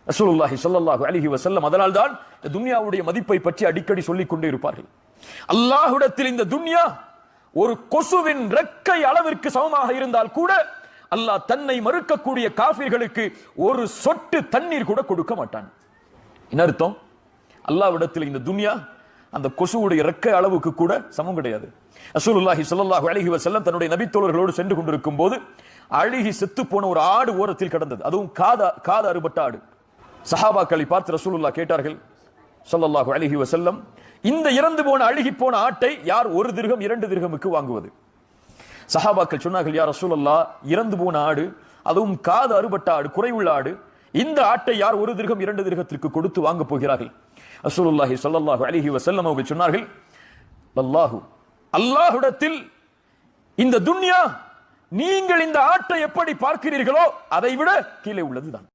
ரசூலுல்லாஹி ஸல்லல்லாஹு அலைஹி வஸல்லம் அதனால்தான் இந்த துன்யாவுடைய மதிப்பை பற்றி அடிக்கடி சொல்லிக் கொண்டே இருப்பார்கள். அல்லாஹ்விடத்தில் இந்த துன்யா ஒரு கொசுவின் ரெக்கை அளவிற்கு சமமாக இருந்தால் கூட அல்லாஹ் தன்னை மறுக்கக்கூடிய காஃபிர்களுக்கு ஒரு சொட்டு தண்ணீர் கூட கொடுக்க மாட்டான். என்ன அர்த்தம்? அல்லாஹ்விடத்தில் இந்த துன்யா அந்த கொசுவுடைய ரெக்கை அளவுக்கு கூட சமம் கிடையாது. ரசூலுல்லாஹி ஸல்லல்லாஹு அலைஹி வஸல்லம் தன்னுடைய நபித்தோழர்களோடு சென்று கொண்டிருக்கும் போது அழுகி செத்து போன ஒரு ஆடு ஓரத்தில் கிடந்தது. அதுவும் காது அறுபட்ட ஆடு. சஹாபாக்களை பார்த்து ரசூலுல்லாஹ் கேட்டார்கள் ஸல்லல்லாஹு அலைஹி வஸல்லம், இந்த இறந்து போன அழுகி போன ஆட்டை யார் 1 திர்ஹம் 2 திர்ஹமுக்கு வாங்குவது? சஹாபாக்கள் சொன்னார்கள், யா ரசூலல்லாஹ், இறந்து போன ஆடு, அதுவும் காது அறுபட்ட ஆடு, குறைவுள்ள ஆடு, இந்த ஆட்டை யார் 1 திர்ஹம் 2 திர்ஹத்திற்கு கொடுத்து வாங்க போகிறார்கள்? ரசூலுல்லாஹி ஸல்லல்லாஹு அலைஹி வஸல்லம் அவர்கள் சொன்னார்கள், அல்லாஹ்விடத்தில் இந்த துன்யா நீங்கள் இந்த ஆட்டை எப்படி பார்க்கிறீர்களோ அதை விட கீழே உள்ளதுதான்.